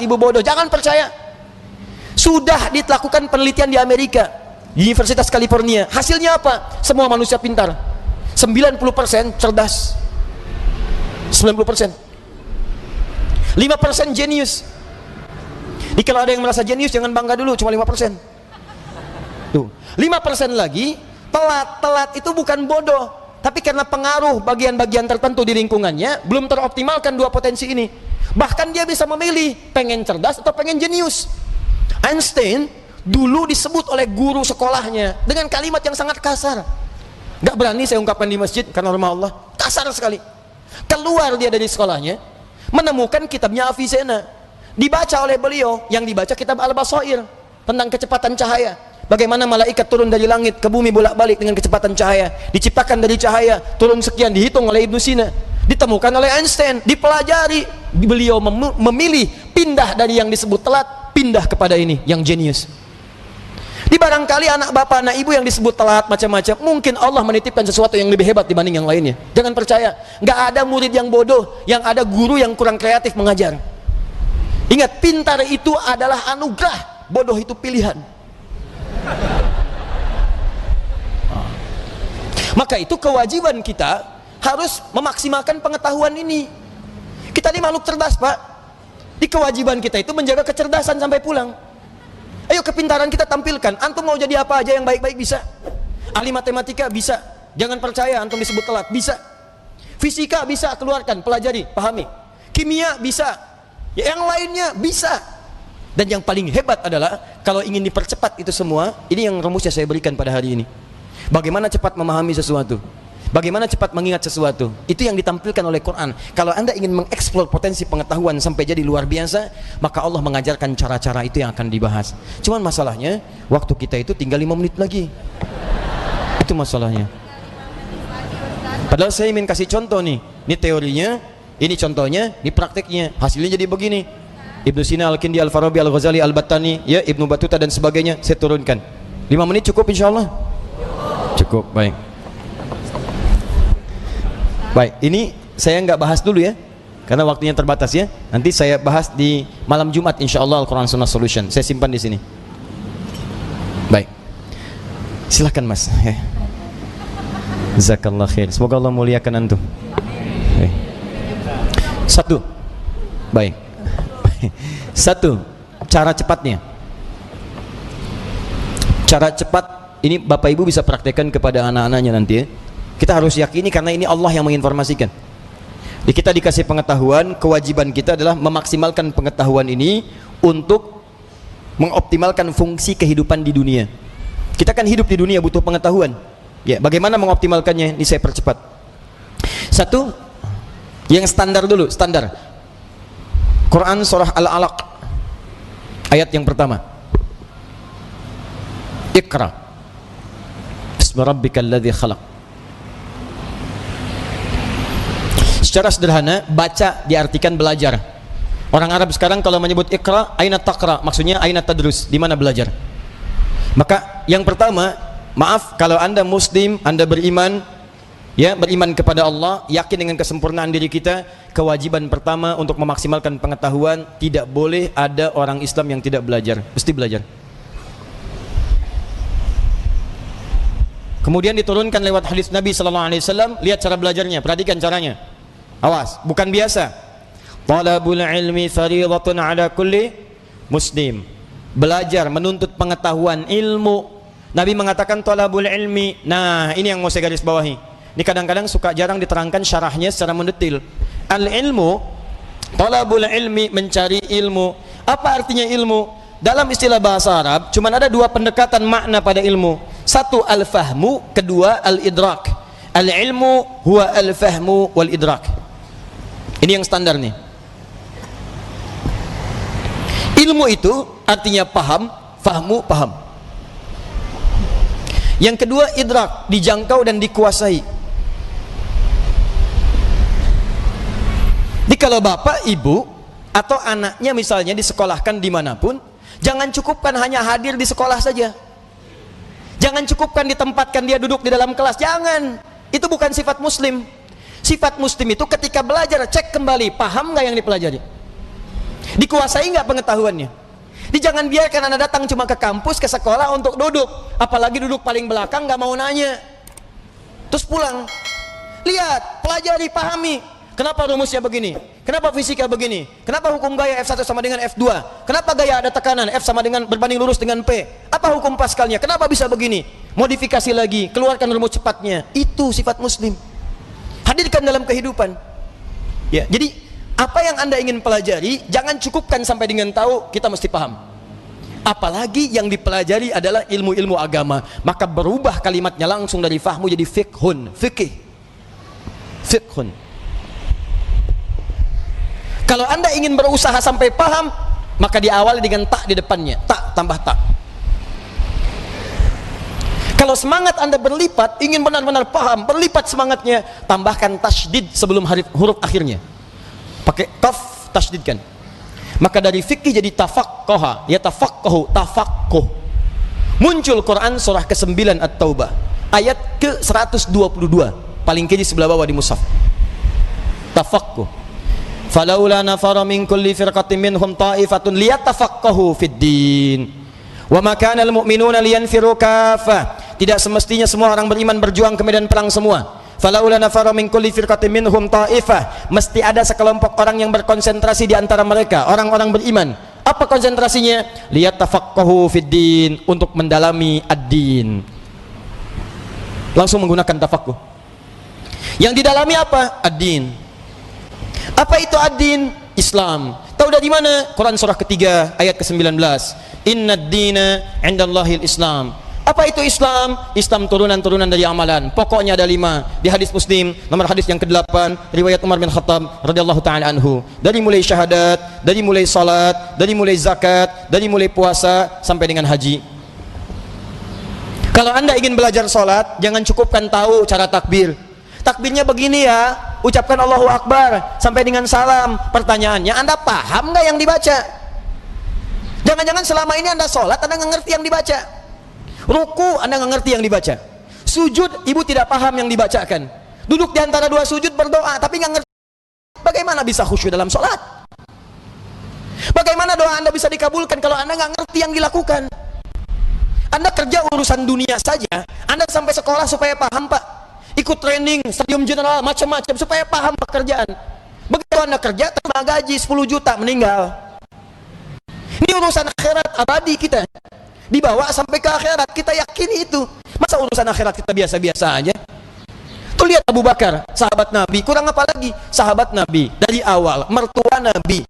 ibu bodoh. Jangan percaya. Sudah dilakukan penelitian di Amerika, di Universitas California. Hasilnya apa? Semua manusia pintar. 90% cerdas. 90%. 5% jenius. Jadi kalau ada yang merasa jenius, jangan bangga dulu, cuma 5%. Tuh, 5% lagi telat. Telat itu bukan bodoh, tapi karena pengaruh bagian-bagian tertentu di lingkungannya belum teroptimalkan dua potensi ini. Bahkan dia bisa memilih pengen cerdas atau pengen jenius. Einstein dulu disebut oleh guru sekolahnya dengan kalimat yang sangat kasar. Gak berani saya ungkapkan di masjid karena rumah Allah. Kasar sekali. Keluar dia dari sekolahnya, menemukan kitabnya Avicenna. Dibaca oleh beliau, yang dibaca kitab Al-Basair tentang kecepatan cahaya. Bagaimana malaikat turun dari langit ke bumi bolak-balik dengan kecepatan cahaya. Diciptakan dari cahaya, turun sekian, dihitung oleh Ibnu Sina. Ditemukan oleh Einstein, dipelajari. Beliau memilih pindah dari yang disebut telat, pindah kepada ini yang jenius. Di barangkali anak bapak, anak ibu yang disebut telat macam-macam, mungkin Allah menitipkan sesuatu yang lebih hebat dibanding yang lainnya. Jangan percaya, nggak ada murid yang bodoh, yang ada guru yang kurang kreatif mengajar. Ingat, pintar itu adalah anugerah, bodoh itu pilihan. Maka itu kewajiban kita harus memaksimalkan pengetahuan ini. Kita ini makhluk cerdas, Pak. Di kewajiban kita itu menjaga kecerdasan sampai pulang. Ayo kepintaran kita tampilkan. Antum mau jadi apa aja yang baik-baik bisa. Ahli matematika bisa. Jangan percaya antum disebut telat, bisa. Fisika bisa, keluarkan, pelajari, pahami. Kimia bisa. Yang lainnya bisa. Dan yang paling hebat adalah kalau ingin dipercepat itu semua, ini yang rumusnya saya berikan pada hari ini. Bagaimana cepat memahami sesuatu, bagaimana cepat mengingat sesuatu, itu yang ditampilkan oleh Quran. Kalau anda ingin mengeksplor potensi pengetahuan sampai jadi luar biasa, maka Allah mengajarkan cara-cara itu yang akan dibahas. Cuman masalahnya, waktu kita itu tinggal 5 menit lagi. Itu masalahnya. Padahal saya ingin kasih contoh nih. Ini teorinya, ini contohnya, ini prakteknya. Hasilnya jadi begini. Ibnu Sina, Al-Kindi, Al-Farabi, Al-Ghazali, Al-Battani, ya, Ibnu Battuta dan sebagainya, saya turunkan. 5 menit cukup insyaallah? Cukup, baik. Baik, ini saya nggak bahas dulu ya, karena waktunya terbatas ya. Nanti saya bahas di malam Jumat insyaallah Al-Quran Sunnah Solution. Saya simpan di sini. Baik. Silakan Mas. Ya. Jazakallah khair. Semoga Allah muliakan antum. Baik. Satu. Baik. Satu, cara cepatnya. Cara cepat ini Bapak Ibu bisa praktekkan kepada anak-anaknya nanti ya. Kita harus yakini karena ini Allah yang menginformasikan. Jadi kita dikasih pengetahuan, kewajiban kita adalah memaksimalkan pengetahuan ini untuk mengoptimalkan fungsi kehidupan di dunia. Kita kan hidup di dunia butuh pengetahuan. Ya, bagaimana mengoptimalkannya? Ini saya percepat. Satu, yang standar dulu, standar. Quran surah Al-Alaq ayat yang pertama. Iqra bismi rabbikal ladzi khalaq. Secara sederhana, baca diartikan belajar. Orang Arab sekarang kalau menyebut Iqra, aina taqra, maksudnya aina tadrus, di mana belajar. Maka yang pertama, maaf kalau Anda muslim, Anda beriman, ya, beriman kepada Allah, yakin dengan kesempurnaan diri kita, kewajiban pertama untuk memaksimalkan pengetahuan, tidak boleh ada orang Islam yang tidak belajar, mesti belajar. Kemudian diturunkan lewat hadis Nabi sallallahu alaihi wasallam, lihat cara belajarnya, perhatikan caranya. Awas, bukan biasa. Talabul ilmi fardhatun ala kulli muslim. Belajar, menuntut pengetahuan, ilmu. Nabi mengatakan talabul ilmi. Nah, ini yang mau saya garis bawahi. Ini kadang-kadang suka jarang diterangkan syarahnya secara mendetil. Al-ilmu, talabul ilmi, mencari ilmu. Apa artinya ilmu? Dalam istilah bahasa Arab, cuma ada dua pendekatan makna pada ilmu. Satu al-fahmu, kedua al-idrak. Al-ilmu huwa al-fahmu wal-idrak. Ini yang standar nih. Ilmu itu artinya paham, fahmu, paham. Yang kedua idrak, dijangkau dan dikuasai. Jadi kalau bapak, ibu, atau anaknya misalnya disekolahkan dimanapun, jangan cukupkan hanya hadir di sekolah saja. Jangan cukupkan ditempatkan dia duduk di dalam kelas, jangan. Itu bukan sifat muslim. Sifat muslim itu ketika belajar, cek kembali, paham nggak yang dipelajari. Dikuasai nggak pengetahuannya? Jangan biarkan Anda datang cuma ke kampus, ke sekolah untuk duduk, apalagi duduk paling belakang, nggak mau nanya, terus pulang. Lihat, pelajari, pahami. Kenapa rumusnya begini? Kenapa fisika begini? Kenapa hukum gaya F1 sama dengan F2? Kenapa gaya ada tekanan F sama dengan berbanding lurus dengan P? Apa hukum Pascalnya? Kenapa bisa begini? Modifikasi lagi, keluarkan rumus cepatnya. Itu sifat muslim. Hadirkan dalam kehidupan. Ya, jadi apa yang Anda ingin pelajari, jangan cukupkan sampai dengan tahu, kita mesti paham. Apalagi yang dipelajari adalah ilmu-ilmu agama, maka berubah kalimatnya langsung dari fahmu jadi fiqhun, fikih. Fiqhun. Kalau Anda ingin berusaha sampai paham, maka diawali dengan tak di depannya, tak tambah tak. Kalau semangat Anda berlipat, ingin benar-benar paham, berlipat semangatnya, tambahkan tasydid sebelum huruf akhirnya. Pakai qaf, tasydidkan. Maka dari fikih jadi tafaqqaha, ya tafaqquhu, tafaqquh. Muncul Quran surah ke-9 At-Taubah, ayat ke-122, paling kiri sebelah bawah di mushaf. Tafaqquh. Falaula nafara min kulli firqatin minhum ta'ifatun liyatafaqahu fid din. Wa ma kana al-mu'minuna liyanfiru kaffah. Tidak semestinya semua orang beriman berjuang ke medan perang semua. Falaula nafara min kulli firqatin minhum ta'ifah. Mesti ada sekelompok orang yang berkonsentrasi di antara mereka, orang-orang beriman. Apa konsentrasinya? Liyatafaqahu fid din, untuk mendalami ad-din. Langsung menggunakan tafaqquh. Yang didalami apa? Ad-din. Apa itu ad-din? Islam. Tahu dari mana? Quran surah ketiga ayat ke-19. Inna ad-dina 'indallahil Islam. Apa itu Islam? Islam turunan-turunan dari amalan. Pokoknya ada 5. Di hadis Muslim, nomor hadis yang ke-8, riwayat Umar bin Khattab radhiyallahu taala anhu. Dari mulai syahadat, dari mulai salat, dari mulai zakat, dari mulai puasa sampai dengan haji. Kalau Anda ingin belajar salat, jangan cukupkan tahu cara takbir. Takbirnya begini ya, ucapkan Allahu Akbar sampai dengan salam. Pertanyaannya, Anda paham nggak yang dibaca? Jangan-jangan selama ini Anda sholat, Anda nggak ngerti yang dibaca. Ruku, Anda nggak ngerti yang dibaca. Sujud, ibu tidak paham yang dibacakan. Duduk di antara dua sujud berdoa, tapi nggak ngerti. Bagaimana bisa khusyuk dalam sholat? Bagaimana doa Anda bisa dikabulkan kalau Anda nggak ngerti yang dilakukan? Anda kerja urusan dunia saja, Anda sampai sekolah supaya paham, Pak. Ikut training, stadium general, macam-macam supaya paham pekerjaan. Begitu Anda kerja, terima gaji 10 juta, meninggal. Ini urusan akhirat abadi kita. Dibawa sampai ke akhirat, kita yakini itu. Masa urusan akhirat kita biasa-biasa aja? Tuh lihat Abu Bakar, sahabat Nabi, kurang apa lagi? Sahabat Nabi, dari awal, mertua Nabi,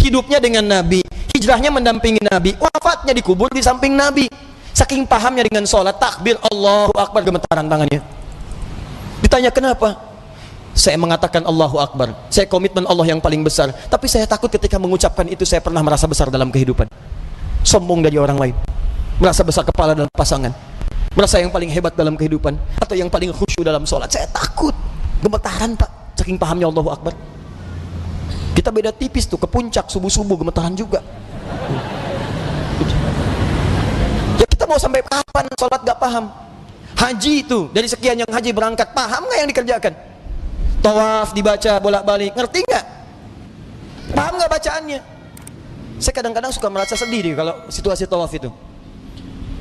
hidupnya dengan Nabi, hijrahnya mendampingi Nabi, wafatnya dikubur di samping Nabi. Saking pahamnya dengan sholat, takbir, Allahu Akbar, gemetaran tangannya. Ditanya kenapa? Saya mengatakan Allahu Akbar, saya komitmen Allah yang paling besar, tapi saya takut ketika mengucapkan itu saya pernah merasa besar dalam kehidupan, sombong dari orang lain, merasa besar kepala dalam pasangan, merasa yang paling hebat dalam kehidupan, atau yang paling khusyuk dalam sholat. Saya takut, gemetaran Pak, saking pahamnya Allahu Akbar. Kita beda tipis tuh, ke puncak subuh-subuh gemetaran juga. Ya kita mau sampai kapan sholat gak paham? Haji itu, dari sekian yang haji berangkat, paham nggak yang dikerjakan? Tawaf dibaca bolak-balik, ngerti nggak? Paham nggak bacaannya? Saya kadang-kadang suka merasa sedih nih kalau situasi tawaf itu.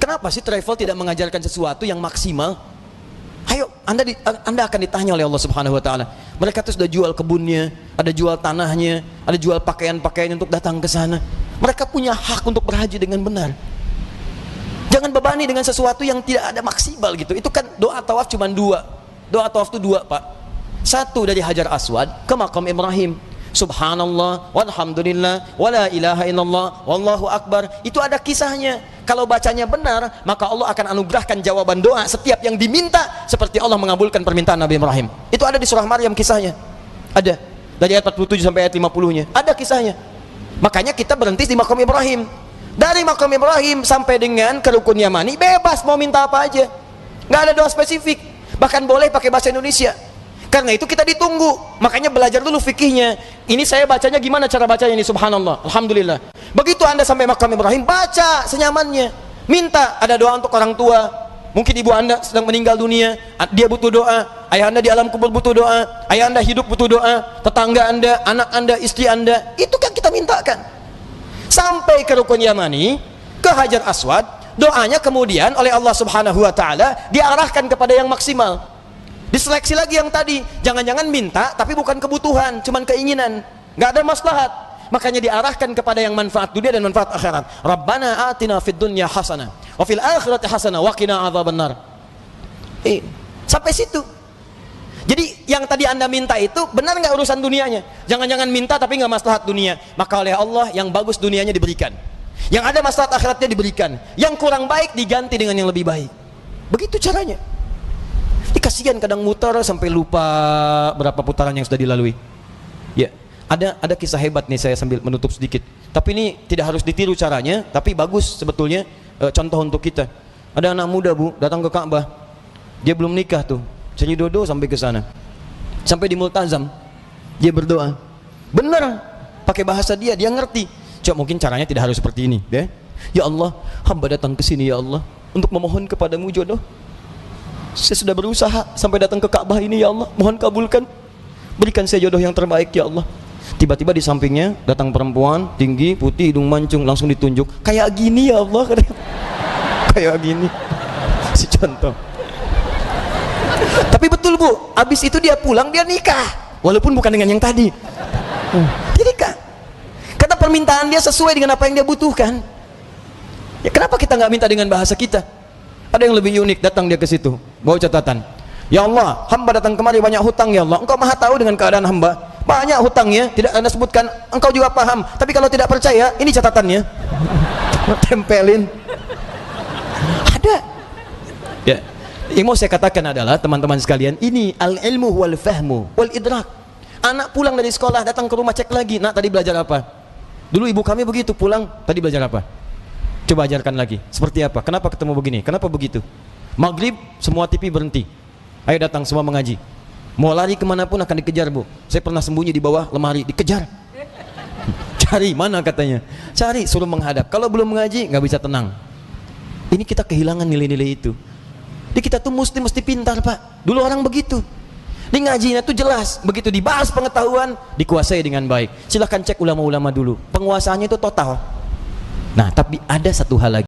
Kenapa sih travel tidak mengajarkan sesuatu yang maksimal? Ayo, Anda akan ditanya oleh Allah Subhanahu Wa Taala. Mereka tuh sudah jual kebunnya, ada jual tanahnya, ada jual pakaian-pakaian untuk datang ke sana. Mereka punya hak untuk berhaji dengan benar. Jangan bebani dengan sesuatu yang tidak ada maksimal gitu. Itu kan doa tawaf cuma 2. Doa tawaf itu 2, Pak. 1 dari Hajar Aswad ke Maqam Ibrahim. Subhanallah, walhamdulillah, wala ilaha illallah, wallahu akbar. Itu ada kisahnya. Kalau bacanya benar, maka Allah akan anugerahkan jawaban doa setiap yang diminta, seperti Allah mengabulkan permintaan Nabi Ibrahim. Itu ada di surah Maryam kisahnya. Ada. Dari ayat 47 sampai ayat 50-nya. Ada kisahnya. Makanya kita berhenti di Maqam Ibrahim. Dari Maqam Ibrahim sampai dengan ke Rukun Yamani, bebas mau minta apa aja, nggak ada doa spesifik, bahkan boleh pakai bahasa Indonesia. Karena itu kita ditunggu, makanya belajar dulu fikihnya. Ini saya bacanya gimana cara bacanya ini? Subhanallah, alhamdulillah. Begitu Anda sampai Maqam Ibrahim, baca senyamannya, minta. Ada doa untuk orang tua, mungkin ibu Anda sedang meninggal dunia, dia butuh doa. Ayah Anda di alam kubur butuh doa, ayah Anda hidup butuh doa, tetangga Anda, anak Anda, istri Anda, itu kan kita mintakan. sampai ke Rukun Yamani, ke Hajar Aswad. Doanya kemudian oleh Allah Subhanahu wa taala diarahkan kepada yang maksimal. Diseleksi lagi yang tadi, jangan-jangan minta tapi bukan kebutuhan, cuman keinginan, nggak ada maslahat. Makanya diarahkan kepada yang manfaat dunia dan manfaat akhirat. Rabbana atina fid dunya hasanah wa fil akhirati hasanah wa qina adzabannar. Sampai situ. Jadi yang tadi Anda minta itu benar nggak urusan dunianya? Jangan-jangan minta tapi nggak maslahat dunia. Maka oleh Allah yang bagus dunianya diberikan, yang ada maslahat akhiratnya diberikan, yang kurang baik diganti dengan yang lebih baik. Begitu caranya. Kasihan kadang muter sampai lupa berapa putaran yang sudah dilalui. Ya, ada kisah hebat nih, saya sambil menutup sedikit. Tapi ini tidak harus ditiru caranya, tapi bagus sebetulnya contoh untuk kita. Ada anak muda, Bu, datang ke Ka'bah. Dia belum nikah tuh. Seni dodo sampai ke sana. Sampai di Multazam, dia berdoa. Benar, pakai bahasa dia ngerti. Coba mungkin caranya tidak harus seperti ini, ya. Ya Allah, hamba datang ke sini ya Allah untuk memohon kepadamu jodoh. Saya sudah berusaha sampai datang ke Ka'bah ini ya Allah, mohon kabulkan, berikan saya jodoh yang terbaik ya Allah. Tiba-tiba di sampingnya datang perempuan tinggi, putih, hidung mancung, langsung ditunjuk, kayak gini ya Allah. Kayak gini. Si contoh. Tapi betul Bu, habis itu dia pulang, dia nikah, walaupun bukan dengan yang tadi. Dia nikah karena permintaan dia sesuai dengan apa yang dia butuhkan. Ya kenapa kita nggak minta dengan bahasa kita? Ada yang lebih unik, datang dia ke situ, bawa catatan. Ya Allah, hamba datang kemari banyak hutang ya Allah. Engkau maha tahu dengan keadaan hamba. Banyak hutangnya, tidak Anda sebutkan. Engkau juga paham. Tapi kalau tidak percaya, ini catatannya. Tempelin. Ada. Ya. Yang mau saya katakan adalah teman-teman sekalian, ini al-ilmu wal fahmu wal idrak. Anak pulang dari sekolah, datang ke rumah, cek lagi. Nak, tadi belajar apa? Dulu ibu kami begitu, pulang, tadi belajar apa? Coba ajarkan lagi, seperti apa? Kenapa ketemu begini? Kenapa begitu? Maghrib, semua TV berhenti. Ayo datang semua mengaji. Mau lari kemanapun akan dikejar Bu. Saya pernah sembunyi di bawah lemari, dikejar. Cari, mana katanya? Cari, suruh menghadap. Kalau belum mengaji, nggak bisa tenang. Ini kita kehilangan nilai-nilai itu. Jadi kita tuh mesti pintar Pak. Dulu orang begitu. Di ngajinya tuh jelas. Begitu dibahas pengetahuan, dikuasai dengan baik. Silahkan cek ulama-ulama dulu. Penguasaannya itu total. Nah, tapi ada satu hal lagi.